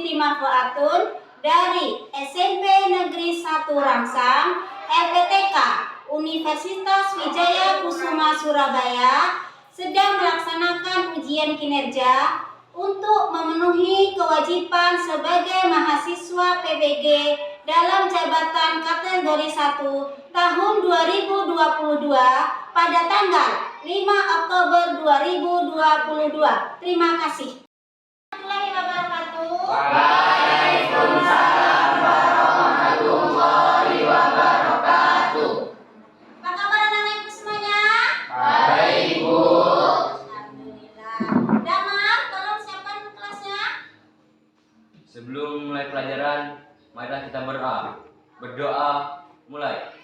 Siti Marfuatun dari SMP Negeri 1 Rangsang, LPTK Universitas Wijaya Kusuma Surabaya sedang melaksanakan ujian kinerja untuk memenuhi kewajiban sebagai mahasiswa PBG dalam jabatan kategori 1 tahun 2022 pada tanggal 5 Oktober 2022. Terima kasih. Waalaikumsalam warahmatullahi wabarakatuh. Apa kabar anak-anak ibu semuanya? Baik, Bu. Alhamdulillah. Damar, tolong siapkan kelasnya. Sebelum mulai pelajaran, marilah kita berdoa. Berdoa, mulai.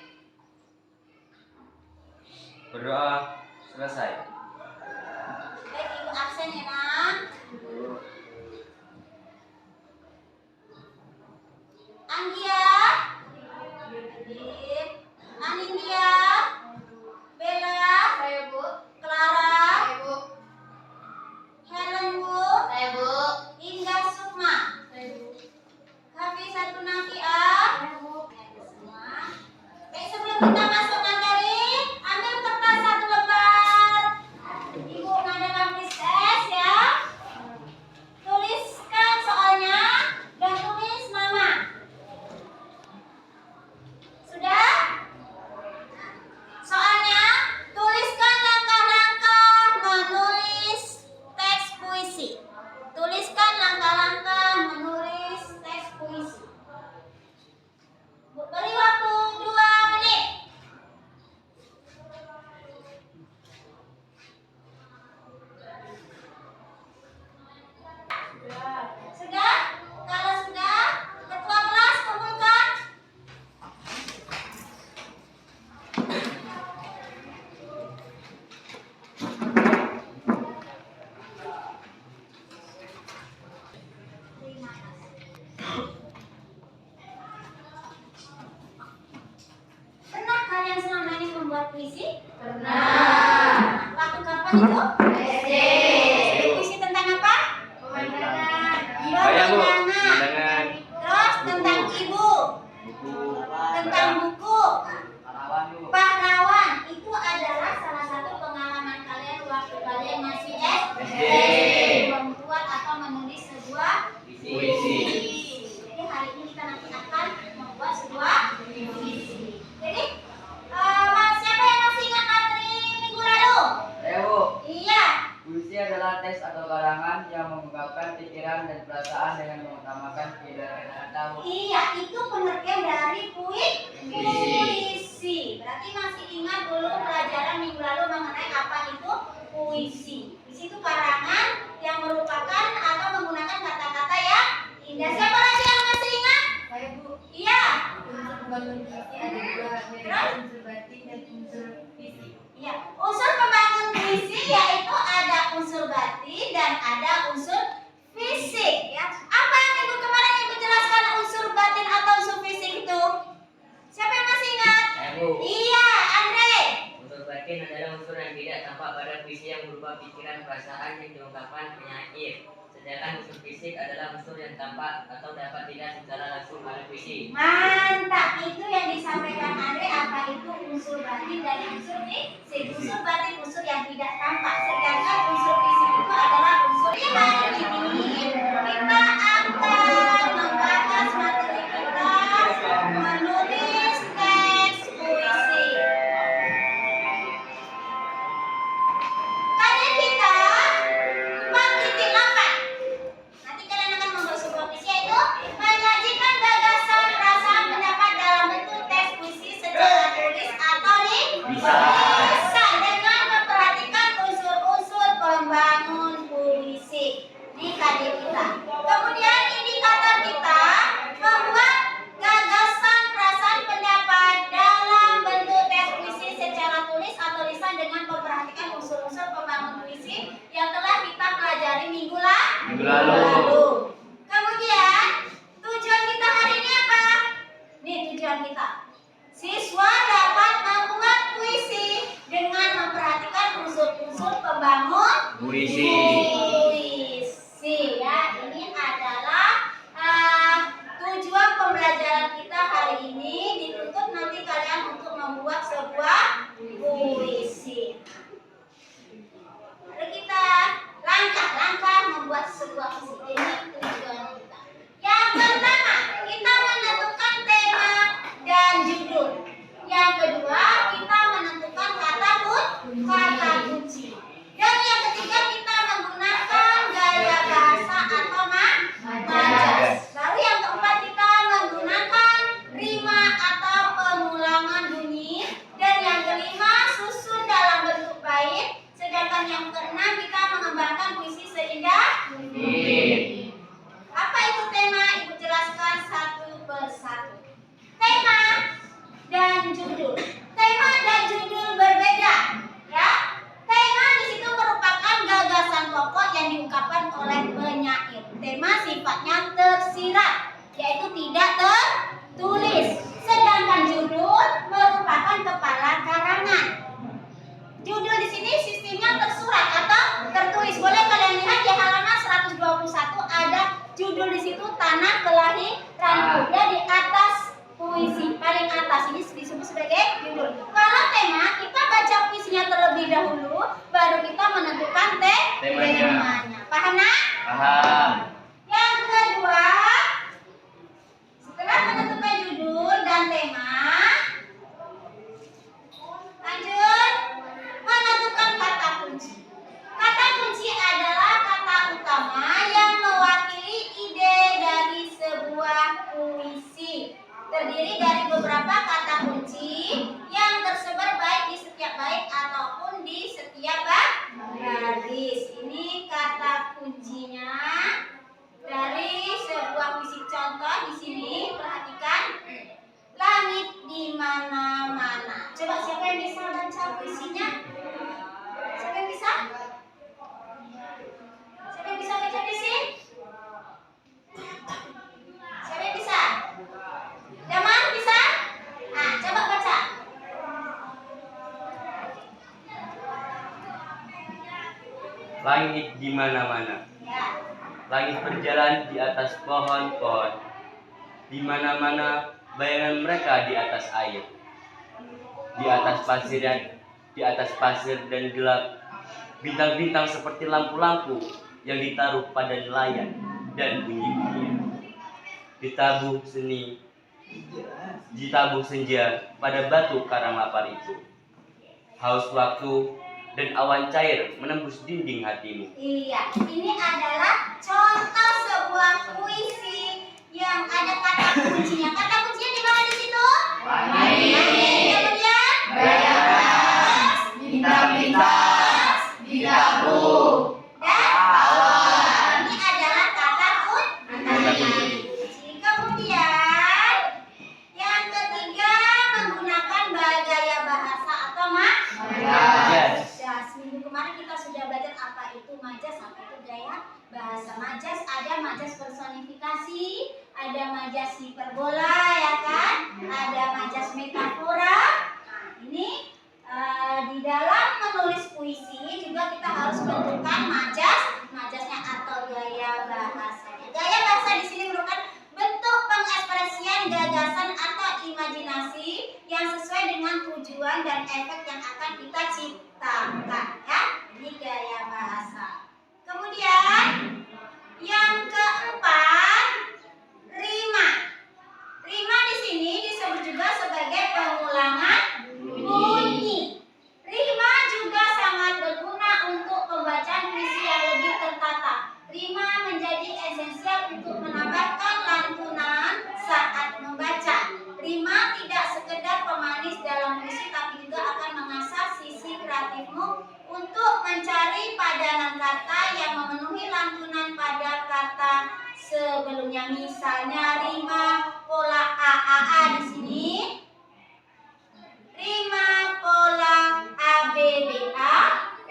Berdoa, selesai. Baik, ibu absen ya nak. Anggia, Anindya, Bella, Saya Bu. Clara, Saya Bu. Helen Bu, Saya Bu. Inga Sukma, Saya Bu. Hafizatun Nafi'ah. Semua. Baik, sebelum kita masuk materi, ambil kertas 1 lembar. Ibu ngadakan quiz test ya. Tuliskan soalnya dan tulis nama. Sudah? Soalnya tuliskan langkah-langkah menulis teks puisi. Tuliskan langkah-langkah menulis teks puisi. Beri waktu 2 menit. Sudah? Kalau sudah, ketua kelas kumpulkan. Terima kasih. Pernah kalian selama ini membuat puisi? Pernah. Waktu kapan itu? SD. Puisi tentang apa? Pemandangan. Saya, Bu. Pemandangan. Pemandangan. Terus tentang ibu, Buku. tentang buku, pahlawan. Itu adalah salah satu pengalaman kalian waktu kalian masih SD. Membuat atau menulis sebuah Puisi. Jadi hari ini kita nanti akan membuat sebuah puisi. Jadi siapa yang masih ingat materi minggu lalu? Saya, Bu. Iya. Puisi adalah teks atau karangan yang mengungkapkan pikiran dan perasaan dengan mengutamakan keindahan tahu. Iya, itu pengertian dari puisi. Berarti masih ingat dulu pelajaran minggu lalu mengenai apa itu puisi. Puisi itu karangan yang merupakan atau menggunakan kata-kata yang indah. Siapa lagi yang masih ingat? Saya Bu. Iya. Unsur pembangun puisi ada dua, yaitu unsur batin dan unsur fisik. Iya. Unsur pembangun puisi yaitu ada unsur batin dan ada unsur fisik. Ya. Apa yang minggu kemarin Ibu jelaskan unsur batin atau unsur fisik itu? Siapa yang masih ingat? Saya, Bu. Iya, Andre. Unsur batin adalah unsur yang tidak tampak pada puisi yang berupa pikiran perasaan yang diungkapkan penyair. Sedangkan unsur fisik adalah unsur yang tampak atau dapat dilihat secara langsung pada puisi. Mantap, itu yang disampaikan Andre. Apa itu unsur batin dan unsur fisik? Unsur batin unsur yang tidak tampak, sedangkan unsur fisik itu adalah unsur yang hari ini kita akan membahas materi kita menulis teks puisi. Kajian kita 4.8. Nanti kalian akan membuat sebuah puisi yaitu menyajikan gagasan, perasaan, pendapat dalam bentuk teks puisi secara tulis atau lisan dengan memperhatikan unsur-unsur pembangun puisi. judul. Tema dan judul berbeda, ya. Tema di situ merupakan gagasan pokok yang diungkapkan oleh penyair. Tema sifatnya tersirat, yaitu tidak tertulis. Sedangkan judul merupakan kepala karangan. Judul di sini sistemnya tersurat atau tertulis. Boleh kalian lihat di halaman 121 ada judul di situ Tanah Kelahiranku. Ya, di atas puisi paling atas ini disebut sebagai judul. Kalau tema kita baca puisinya terlebih dahulu, baru kita menentukan temanya. Paham nak? Paham. Yang kedua, setelah menentukan judul dan tema, lanjut menentukan kata kunci. Kata kunci adalah kata utama yang mewakili ide dari sebuah puisi. Terdiri dari beberapa kata kunci yang tersebar baik di setiap bait ataupun di setiap baris. Ini kata kuncinya dari sebuah puisi. Contoh di sini, perhatikan. Langit di mana-mana. Coba siapa yang bisa baca puisinya? Siapa yang bisa? Siapa yang bisa baca puisi? Siapa yang bisa? Daman bisa? Nah, coba baca. Langit di mana-mana. Ya. Langit berjalan di atas pohon-pohon. Di mana-mana bayangan mereka di atas air. Di atas pasir dan gelap. Bintang-bintang seperti lampu-lampu yang ditaruh pada nelayan dan bunyi-bunyian. Ditabuh senja pada batu karang lapar itu. Haus waktu dan awan cair menembus dinding hatimu. Iya, ini adalah contoh sebuah puisi yang ada kata kuncinya. Kata kuncinya di mana di situ? Langit. Kemudian? Bayangan. Bintang-bintang ditabuh. Dan ini adalah kata kunci. Kemudian yang ketiga menggunakan gaya bahasa atau majas. Minggu kemarin kita sudah belajar apa itu majas, apa itu gaya bahasa. Majas ada majas personifikasi, ada majas hiperbola, ya kan? Ada majas metafora. Nah, ini di dalam menulis puisi juga kita harus menentukan majasnya atau gaya bahasanya. Gaya bahasa di sini merupakan bentuk pengekspresian gagasan atau imajinasi yang sesuai dengan tujuan dan efek yang akan kita ciptakan, ya. Ini gaya bahasa. Kemudian yang keempat, rima. Rima di sini disebut juga sebagai pengulangan bunyi. Rima juga sangat berguna untuk pembacaan puisi yang lebih tertata. Rima menjadi esensial untuk menambahkan lantunan saat membaca. Rima tidak sekedar pemanis dalam puisi, tapi juga akan mengasah sisi kreatifmu untuk mencari padanan kata yang memenuhi lantunan pada kata sebelumnya. Misalnya rima pola a di sini. Rima pola ABBA,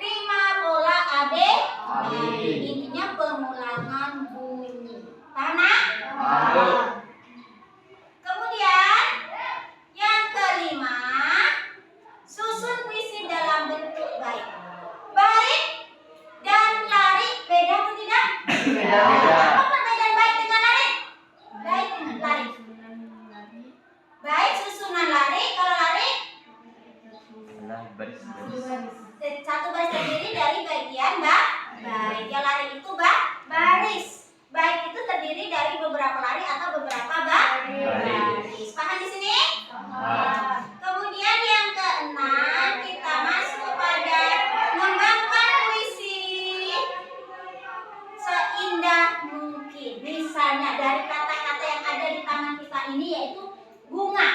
rima pola AB. Intinya pengulangan bunyi. Paham? Kemudian yang kelima, susun puisi dalam bentuk bait. Bait dan lari beda atau tidak? Beda. Apa perbedaan bait dengan lari? Bait dengan lari. Bait susunan lari, kalau lari satu baris terdiri dari bagian bait. Yang lari itu baris. Bait itu terdiri dari beberapa lari atau beberapa baris. Paham di sini? Kemudian yang keenam, kita masuk pada mengembangkan puisi seindah mungkin. Misalnya dari kata-kata yang ada di tangan kita ini yaitu bunga.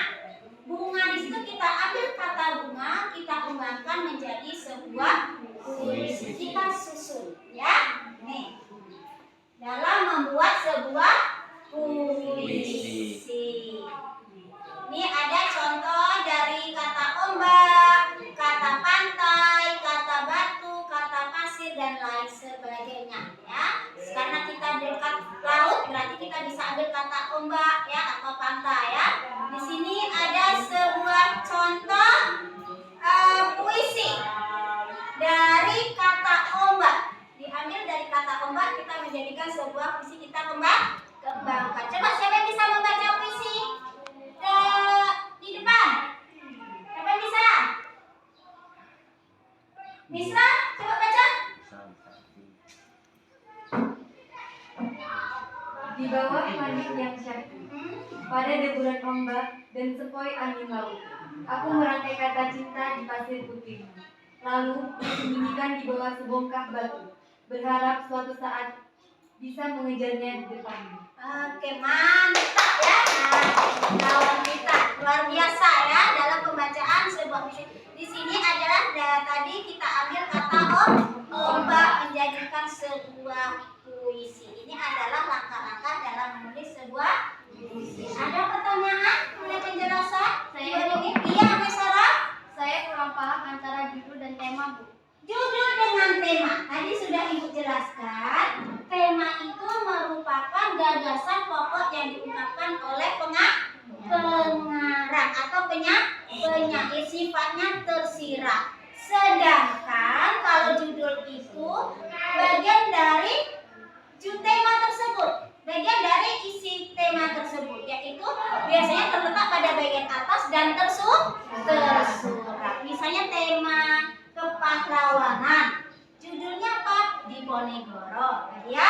Bunga di situ kita ambil kata bunga, kita kembangkan menjadi sebuah puisi. Kita susun, ya. Nih. Dalam membuat sebuah puisi. Ini ada contoh dari kata ombak ya atau pantai ya. Di sini ada sebuah contoh puisi dari kata ombak. Diambil dari kata ombak kita menjadikan sebuah puisi kita kembangkan. Coba siapa yang bisa membaca puisi di depan? Siapa yang bisa? Misra, coba baca. Di bawah langit yang syahdu, pada deburan ombak dan sepoi angin laut, aku merangkai kata cinta di pasir putih. Lalu disembunyikan di bawah sebongkah batu, berharap suatu saat bisa mengejarnya di depan. Oke, mantap ya. Nah, kawan kita luar biasa ya dalam pembacaan sebuah puisi. Di sini adalah tadi kita ambil kata ombak menjadikan sebuah puisi. Ini adalah langkah-langkah dalam menulis sebuah puisi. Ada pertanyaan mengenai penjelasan? Iya, Mesara. Saya kurang paham antara judul dan tema, Bu. Judul dengan tema tadi sudah Ibu jelaskan. Tema itu merupakan gagasan pokok yang diungkapkan oleh pengarang atau penyair, sifatnya tersirat. Sedangkan kalau judul itu bagian dari tema tersebut, bagian dari isi tema tersebut, yaitu biasanya terletak pada bagian atas dan tersurat. Misalnya tema kepahlawanan, judulnya apa? Diponegoro, ya?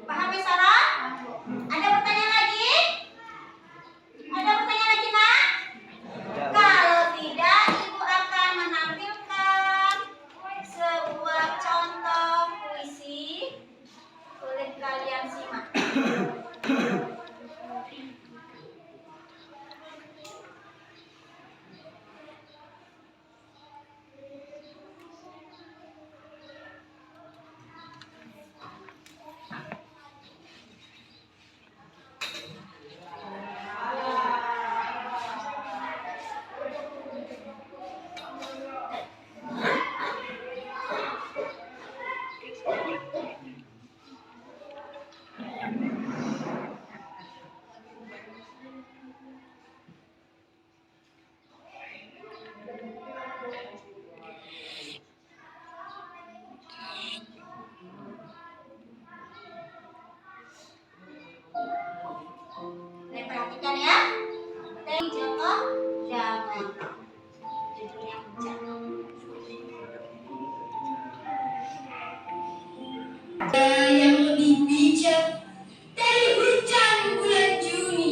Paham ya, Sarah? Ada pertanyaan lagi? Ada pertanyaan lagi, Nak? Kalau tidak, Ibu akan menampilkan sebuah contoh puisi. Boleh kalian simak. Perhatikan ya. Teh Joko Damono. Judulnya Hujan. Yang lebih bijak dari hujan bulan Juni.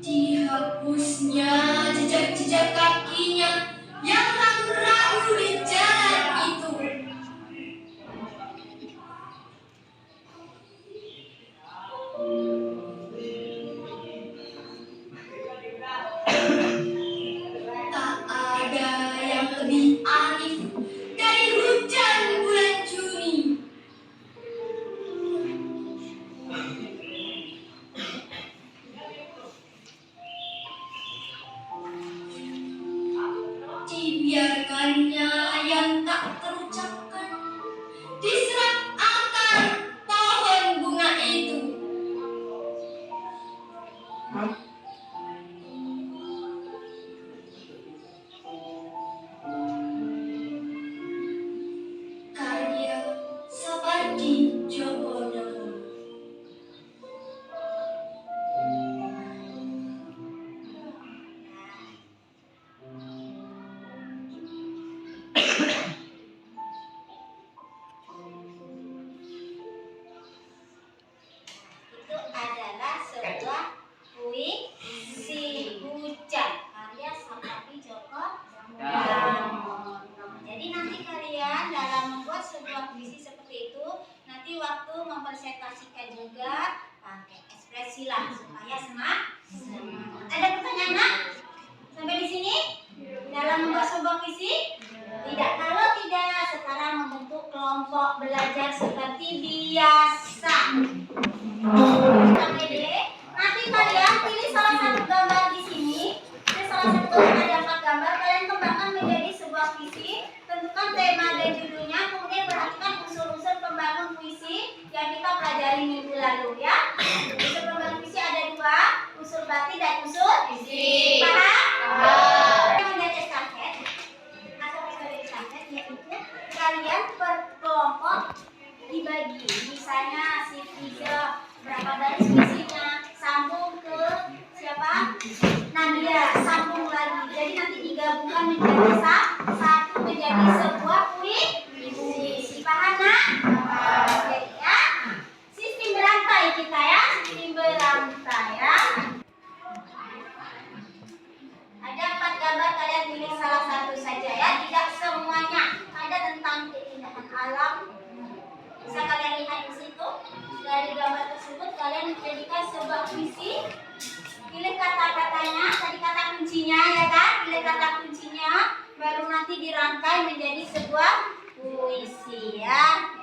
Dihapusnya jejak-jejak kakinya yang ragu-ragu di jalan itu. Tak ada yang lebih arif dari hujan bulan Juni. Dibiarkannya yang tak terucapkan diserap akar pohon bunga itu. Karya Sapardi Djoko Damono. Itu adalah sebuah puisi hujan karya Sapardi Djoko Damono. Jadi nanti kalian dalam membuat sebuah puisi seperti itu, nanti waktu mempresentasikan juga pakai ekspresi lah supaya semangat. Ada pertanyaan, Nak? Sampai di sini? Dalam membuat sebuah puisi? Tidak. Kalau tidak, sekarang membentuk kelompok belajar seperti biasa. Nanti kalian pilih salah satu gambar di sini. Pilih salah satu gambar, ada 4 gambar. Kalian kembangkan menjadi sebuah puisi lalu ya. Unsur pembagian visi ada dua, unsur bati dan unsur visi. Paham? Menjadi estafet atau metode estafet yaitu kalian per kelompok dibagi. Misalnya si Fiza berapa baris visinya, sambung ke siapa? Nadia, sambung lagi. Jadi nanti digabungkan menjadi satu menjadi sebuah puisi. Paham nak? Oke ya. Sistem berantai kita ya, sistem berantai ya. Ada 4 gambar, kalian pilih salah satu saja ya, tidak semuanya. Ada tentang keindahan alam. Bisa kalian lihat di situ. Dari gambar tersebut kalian jadikan sebuah puisi. Pilih kata-katanya, tadi kata kuncinya ya kan? Pilih kata kuncinya, baru nanti dirangkai menjadi sebuah puisi ya.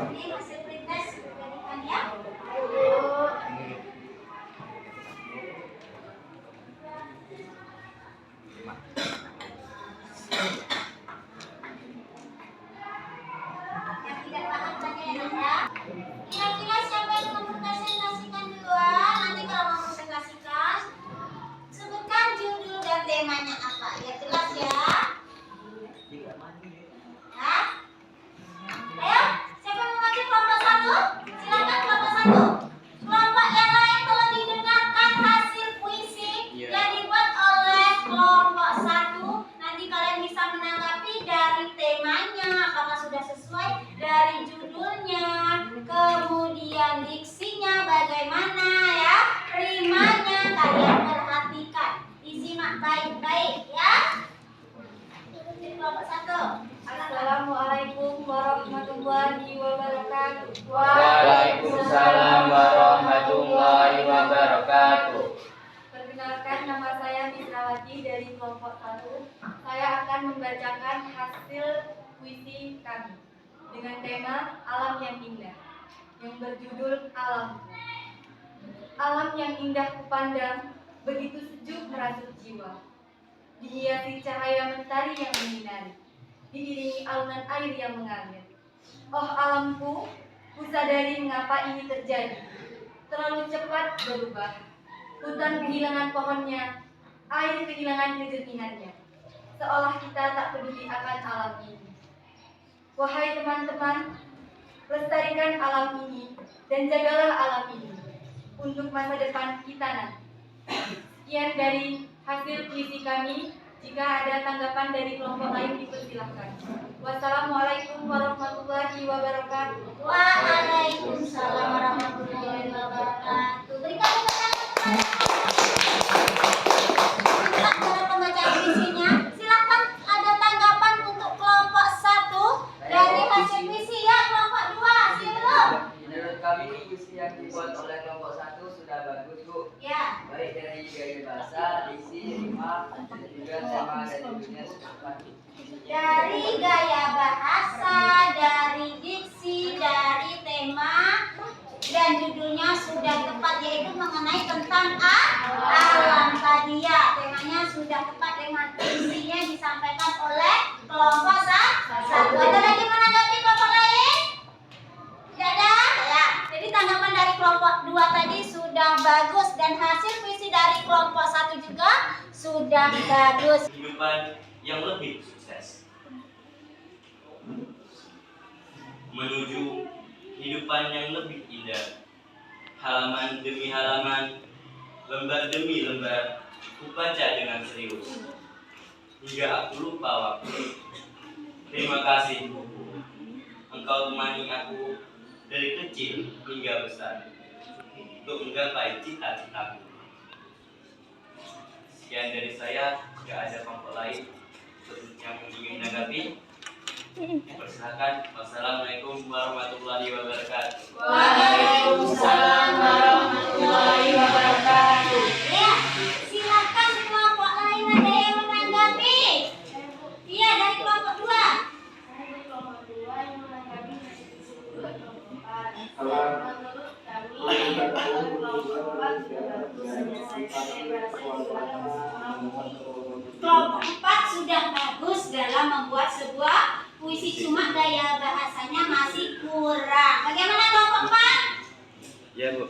Ini hasil pretest jadikan ya. Yang tidak paham tanya ya. Kira-kira siapa yang mempresentasikan duluan? Nanti kalau mau presentasikan, sebutkan judul dan temanya apa. Ya jelas ya. Ya. Ayo, siapa yang mau maju kelompok 1? Silakan kelompok 1. Kelompok yang lain tolong didengarkan hasil puisi yang dibuat oleh kelompok 1. Nanti kalian bisa menanggapi dari temanya, apakah sudah sesuai dari judulnya, kemudian diksinya bagaimana ya, rimanya kalian perhatikan, disimak baik-baik ya. Ikuti kelompok 1. Assalamualaikum warahmatullahi wabarakatuh. Waalaikumsalam warahmatullahi wabarakatuh. Perkenalkan, nama saya Misrawati dari kelompok 1. Saya akan membacakan hasil puisi kami dengan tema Alam yang Indah yang berjudul Alam. Alam yang indah kupandang, begitu sejuk merasuk jiwa, dihiasi cahaya mentari yang menyinari, diiringi alunan air yang mengalir. Oh alamku, ku sadari mengapa ini terjadi. Terlalu cepat berubah. Hutan kehilangan pohonnya, air kehilangan kejernihannya. Seolah kita tak peduli akan alam ini. Wahai teman-teman, lestarikan alam ini dan jagalah alam ini untuk masa depan kita nanti. Sekian dari hasil puisi kami. Jika ada tanggapan dari kelompok lain dipersilahkan. Wassalamualaikum warahmatullahi wabarakatuh. Waalaikumsalam warahmatullahi wabarakatuh. Berikan tepuk tangan. Untuk dalam pembacaan puisinya, silakan ada tanggapan untuk kelompok 1 dari hasil puisi ya, kelompok 2 silakan. Menurut kami puisi yang dibuat oleh kelompok 1 sudah bagus Bu. Ya. Baik dari gaya bahasa, diksi, rima, dan juga tema dan judulnya sepakat. Dari gaya bahasa, dari diksi, dari tema dan judulnya sudah tepat, yaitu mengenai tentang alam tadi ya. Temanya sudah tepat dengan isinya disampaikan oleh kelompok 1. Ada lagi menanggapi kelompok lain? Tidak ada? Ya. Jadi tanggapan dari kelompok 2 tadi sudah bagus dan hasil puisi dari kelompok 1 juga sudah bagus. Kehidupan yang lebih sukses. Menuju kehidupan yang lebih indah. Halaman demi halaman, lembar demi lembar, kubaca dengan serius. Hingga aku lupa waktu. Terima kasih. Engkau temani aku dari kecil hingga besar untuk menggapai cita-citaku. Sekian dari saya, tidak ada kelompok lain yang ingin menanggapi. Persilakan. Wassalamualaikum warahmatullahi wabarakatuh. Waalaikumsalam warahmatullahi wabarakatuh. Ya, silakan kelompok lain ada yang menanggapi. Iya, dari kelompok 2. Dari kelompok 2 yang menanggapi kelompok 4. Menurut kami, kelompok 4 sudah bagus menyelesaikan bahasa Kelompok 4 sudah bagus dalam membuat sebuah puisi, cuma gaya bahasanya masih kurang. Bagaimana kelompok 4? Ya Bu,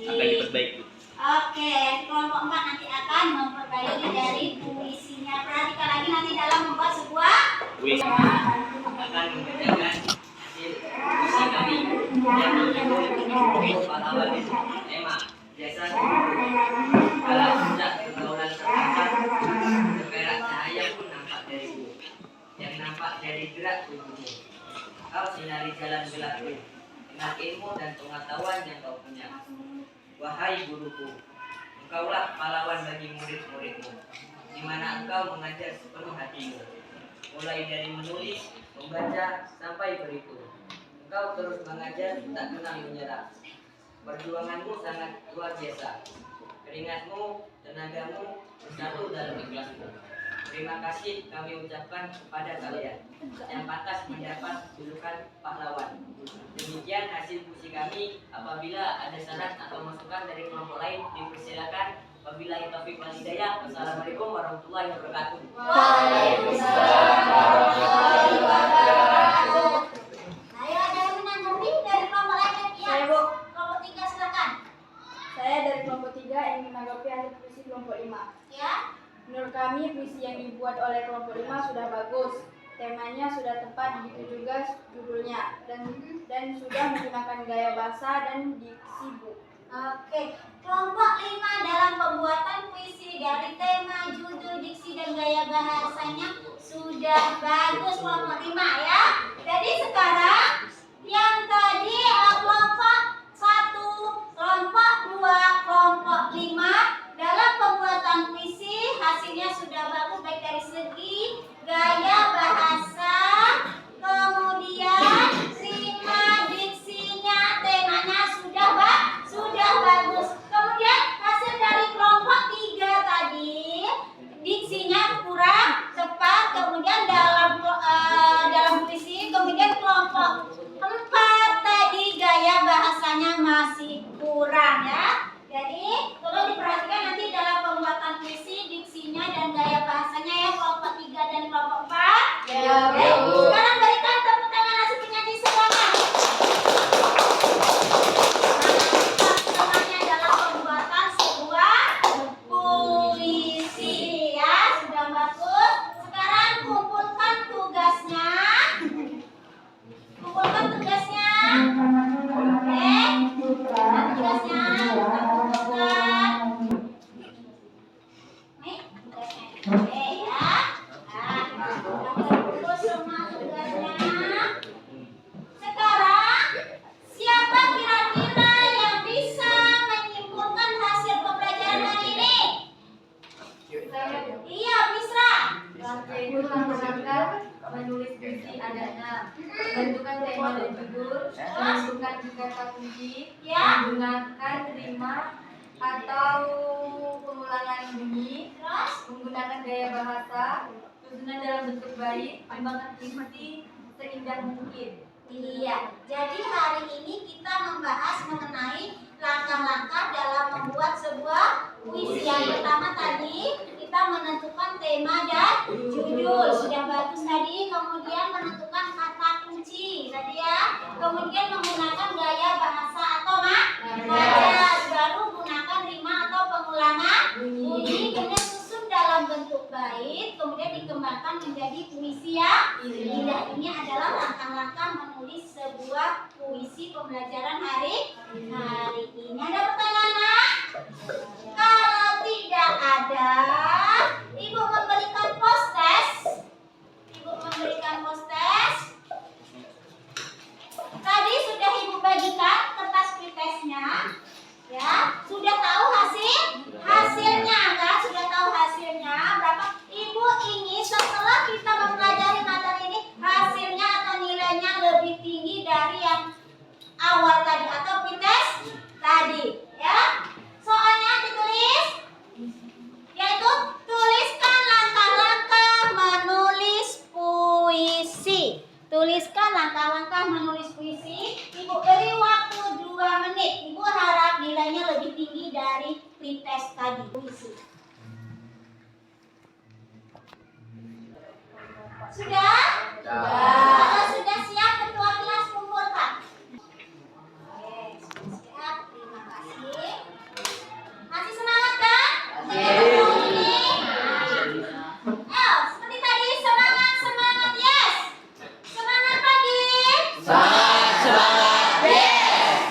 akan diperbaiki. Oke, kelompok 4 nanti akan memperbaiki dari puisinya. Perhatikan lagi nanti dalam membuat sebuah Puisi. Akan membacakan hasil puisi kami yang berjudul Pahlawan tema jasa kala puncak pergaulan terdapat seperak cahaya pun nampak dariku yang nampak dari gerak tubuhmu. Kau sinari jalan gelapku dengan ilmu dan pengetahuan yang kau punya. Wahai guruku, engkaulah pahlawan bagi murid-muridmu, di mana engkau mengajar sepenuh hatimu, mulai dari menulis, membaca, sampai berhitung. Engkau terus mengajar, tak kenal menyerah. Perjuanganmu sangat luar biasa. Keringatmu, tenagamu bersatu dalam ikhlasmu. Terima kasih kami ucapkan kepada kalian yang pantas mendapat julukan pahlawan. Demikian hasil puisi kami. Apabila ada saran atau masukan dari kelompok lain, dipersilakan. Wabillahi taufiq wal hidayah. Wassalamualaikum warahmatullahi wabarakatuh. Waalaikumsalam warahmatullahi wabarakatuh. Ayo ada yang menanggapi dari kelompok lain? Ya. Saya, Bu. Kelompok 3 silakan. Saya dari kelompok 3 yang menanggapi hasil puisi kelompok 5. Ya. Menurut kami, puisi yang dibuat oleh kelompok 5 sudah bagus. Temanya sudah tepat, begitu juga judulnya, dan sudah menggunakan gaya bahasa dan diksi, Bu. Oke, kelompok 5 dalam pembuatan puisi dari tema, judul, diksi, dan gaya bahasanya sudah bagus kelompok 5 ya. Jadi sekarang yang tadi kelompok 1, kelompok 2, kelompok 5 dalam pembuatan puisi hasilnya sudah bagus baik dari segi gaya bahasa, kemudian rima, diksinya, temanya sudah bagus. Kemudian hasil dari kelompok 3 tadi diksinya kurang tepat, kemudian dalam puisi, kemudian kelompok 4 tadi gaya bahasanya masih kurang ya. Jadi tolong diperhatikan nanti dalam pembuatan puisi diksinya dan gaya bahasanya ya, kelompok 3 dan kelompok 4. Ya, Oke. Bu. Sekarang berikan tepuk tangan nasi penyanyi semuanya. Semuanya dalam pembuatan sebuah puisi ya, sudah bagus. Sekarang kumpulkan tugasnya. Kumpulkan tugasnya. Oke. Tugasnya kita kumpulkan. Nih, tugasnya. Oke ya. Nah, kita kumpul semua tugasnya. Sekarang siapa kira-kira yang bisa menyimpulkan hasil pembelajaran hari ini? Iya, Misra. Langkah itu langkah menulis puisi ada 6. Menentukan tema dan judul, menentukan kata kunci, Ya. menggunakan rima atau pengulangan bunyi, Terus? menggunakan gaya bahasa, susunan dalam bentuk bait, kembangkan puisi seindah mungkin. Iya, jadi hari ini kita membahas mengenai langkah-langkah dalam membuat sebuah puisi. Yang pertama tadi kita menentukan tema dan judul, sudah bagus tadi. Kemudian menentukan kata kunci tadi ya. Kemudian menggunakan gaya bahasa atau majas, baru gunakan rima atau pengulangan bunyi. Kemudian susun dalam bentuk bait, kemudian dikembangkan menjadi puisi yang indah. Ini adalah langkah-langkah menulis sebuah puisi pembelajaran hari ini. Ada pertanyaan, Nak? Kalau tidak ada, Ibu memberikan post test. Ibu memberikan post Sudah? Kalau sudah siap, ketua kelas kumpulkan. Oke, sudah siap. Terima kasih. Masih semangat kan? Ayo, seperti tadi, semangat, semangat, yes. Semangat pagi.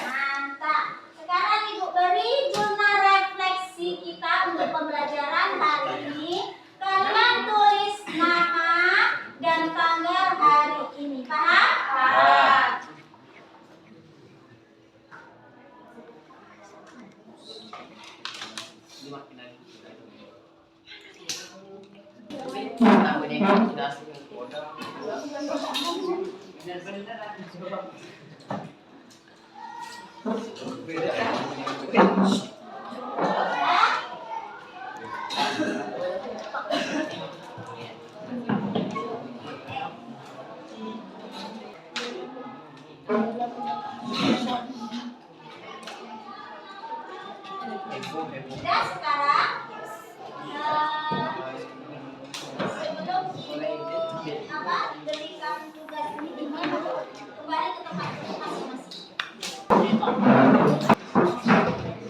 Mantap. Sekarang Ibu beri jurnal refleksi kita untuk pembelajaran hari ini. Kalian tulis nama dan tanggal hari ini. Paham? Paham. Sudah sekarang sebelum berikan tugas ini kembali ke tempat masing-masing.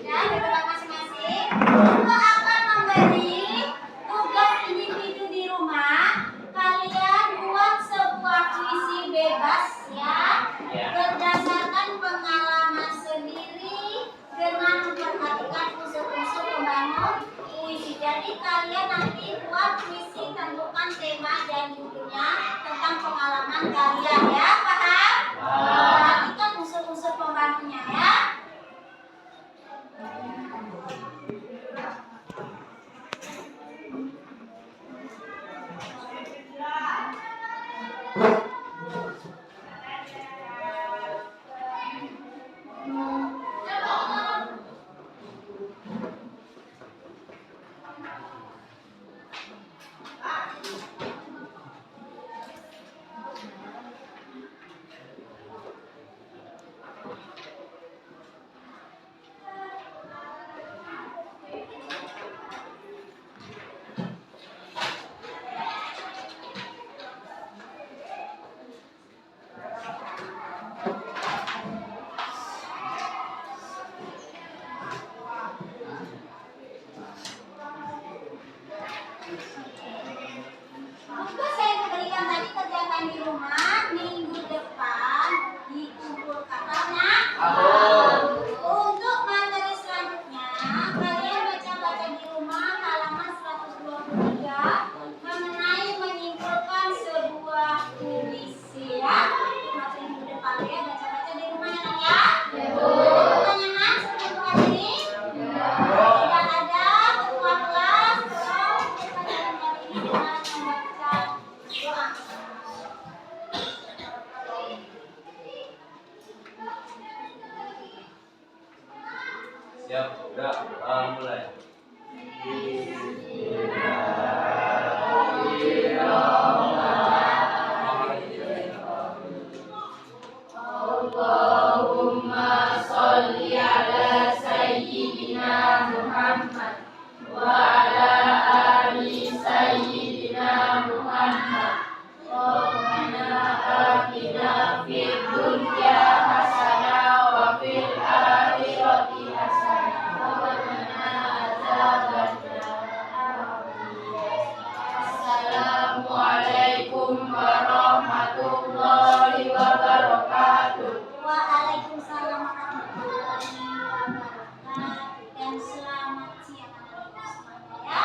Sudah ke tempat masing-masing. Aku akan memberi tugas individu di rumah. Kalian buat sebuah puisi bebas ya, berdasarkan pengalaman sendiri dengan memperhatikan unsur-unsur pembangun puisi. Jadi kalian nanti buat puisi, tentukan tema dan judulnya tentang pengalaman kalian ya, paham? Perhatikan unsur-unsur pembangunnya ya. Untuk saya berikan tadi kerjakan di rumah, minggu depan dikumpulkan karena untuk materi selanjutnya kalian baca-baca di rumah halaman 123 mengenai menyimpulkan sebuah puisi ya. Materi minggu depan ya, baca-baca di rumah ya. Ada pertanyaan sebelum hari ini? Tidak ada. Ketua kelas tolong pertanyaan hari ini dengan membaca doa. Siap, udah mulai. Waalaikumsalam warahmatullahi wabarakatuh dan selamat siang anak-anak semuanya ya.